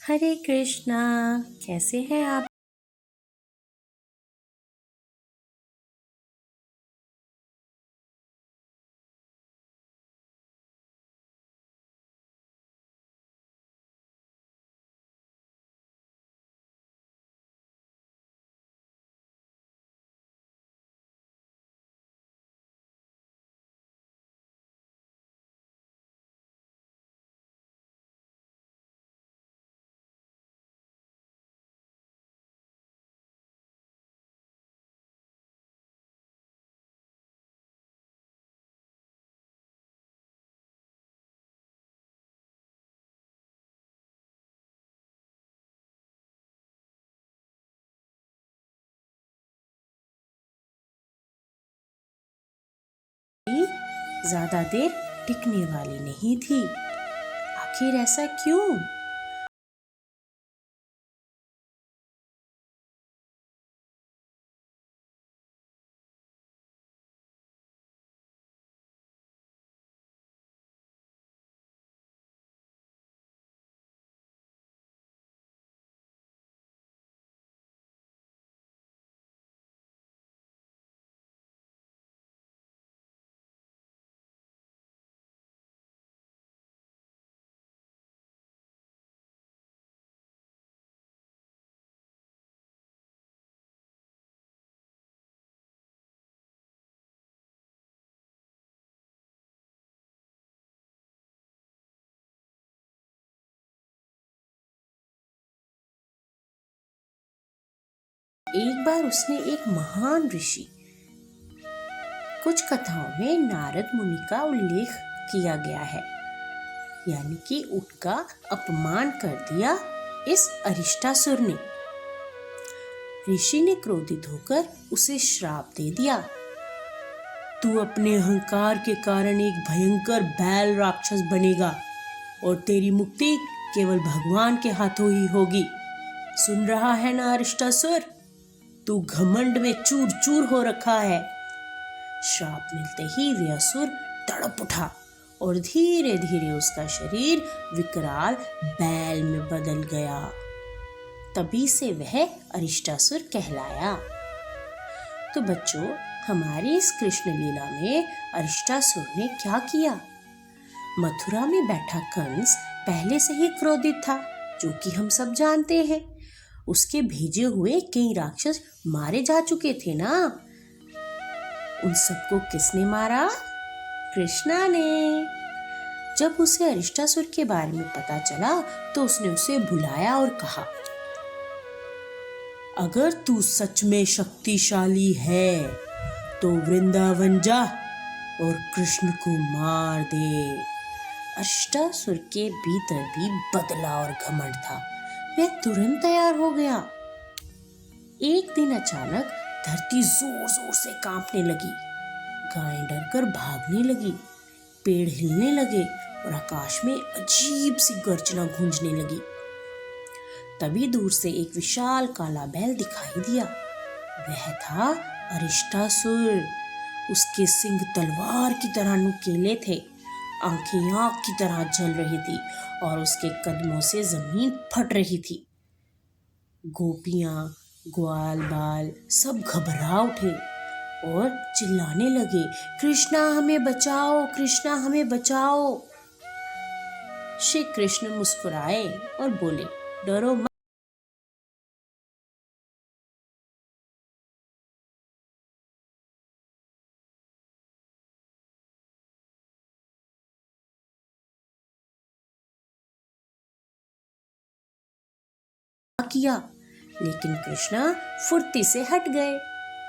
हरे कृष्णा। कैसे हैं आप? ज्यादा देर टिकने वाली नहीं थी। आखिर ऐसा क्यों? एक बार उसने एक महान ऋषि, कुछ कथाओं में नारद मुनि का उल्लेख किया गया है, यानी कि उनका अपमान कर दिया इस अरिष्टासुर ने। ऋषि ने क्रोधित होकर उसे श्राप दे दिया, तू अपने अहंकार के कारण एक भयंकर बैल राक्षस बनेगा और तेरी मुक्ति केवल भगवान के हाथों ही होगी। सुन रहा है ना अरिष्टासुर, तू घमंड में चूर चूर हो रखा है। श्राप मिलते ही वह असुर तड़प उठा और धीरे धीरे उसका शरीर विकराल बैल में बदल गया। तभी से वह अरिष्टासुर कहलाया। तो बच्चों, हमारी इस कृष्ण लीला में अरिष्टासुर ने क्या किया? मथुरा में बैठा कंस पहले से ही क्रोधित था, जो कि हम सब जानते हैं। उसके भेजे हुए कई राक्षस मारे जा चुके थे ना। उन सबको किसने मारा? कृष्णा ने। जब उसे अरिष्टासुर के बारे में पता चला तो उसने उसे बुलाया और कहा, अगर तू सच में शक्तिशाली है तो वृंदावन जा और कृष्ण को मार दे। अरिष्टासुर के भीतर भी बदला और घमंड था। वह तुरंत तैयार हो गया। एक दिन अचानक धरती जोर जोर से कांपने लगी, गायें डरकर भागने लगी, पेड़ हिलने लगे और आकाश में अजीब सी गर्जना गूंजने लगी। तभी दूर से एक विशाल काला बैल दिखाई दिया। वह था अरिष्टासुर। उसके सिंग तलवार की तरह नुकीले थे, आंखें आग की तरह जल रही थी और उसके कदमों से जमीन फट रही थी। गोपियां, ग्वाल बाल सब घबरा उठे और चिल्लाने लगे, कृष्णा हमें बचाओ, कृष्णा हमें बचाओ। श्री कृष्ण मुस्कुराए और बोले, डरो मत। किया, लेकिन कृष्णा फुर्ती से हट गए।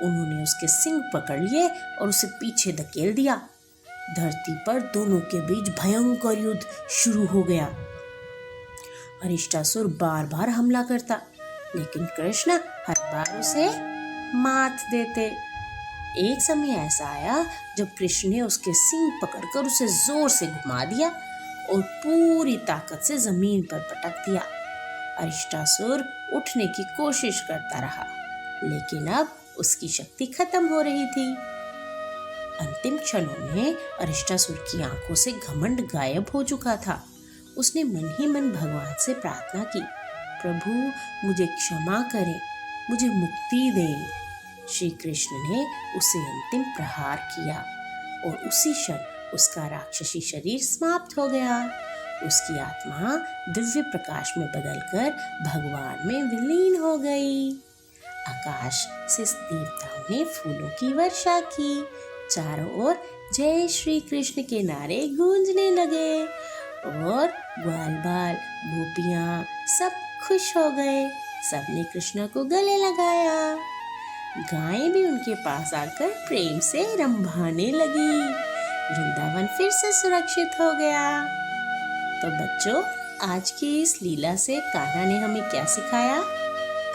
उन्होंने उसके सिंग पकड़ लिए और उसे पीछे धकेल दिया। धरती पर दोनों के बीच भयंकर युद्ध शुरू हो गया। अरिष्टासुर बार बार हमला करता, लेकिन कृष्ण हर बार उसे मात देते। एक समय ऐसा आया जब कृष्ण ने उसके सिंग पकड़कर उसे जोर से घुमा दिया और पूरी ताकत से जमीन पर पटक दिया। अरिष्टासुर उठने की कोशिश करता रहा, लेकिन अब उसकी शक्ति खत्म हो रही थी। अंतिम क्षणों में अरिष्टासुर की आंखों से घमंड गायब हो चुका था। उसने मन ही मन भगवान से प्रार्थना की, प्रभु मुझे क्षमा करें, मुझे मुक्ति दें। श्री कृष्ण ने उसे अंतिम प्रहार किया और उसी क्षण उसका राक्षसी शरीर समाप्त हो गया। उसकी आत्मा दिव्य प्रकाश में बदलकर भगवान में विलीन हो गई। आकाश से देवताओं ने फूलों की वर्षा की। चारों ओर जय श्री कृष्ण के नारे गूंजने लगे और ग्वाल बाल गोपियां सब खुश हो गए। सबने कृष्ण को गले लगाया। गायें भी उनके पास आकर प्रेम से रंभाने लगी। वृंदावन फिर से सुरक्षित हो गया। तो बच्चों, आज की इस लीला से कान्हा ने हमें क्या सिखाया?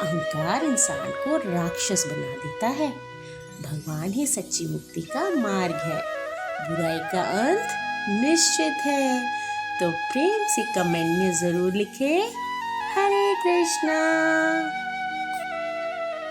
अहंकार इंसान को राक्षस बना देता है। भगवान ही सच्ची मुक्ति का मार्ग है। बुराई का अंत निश्चित है। तो प्रेम से कमेंट में जरूर लिखें, हरे कृष्णा।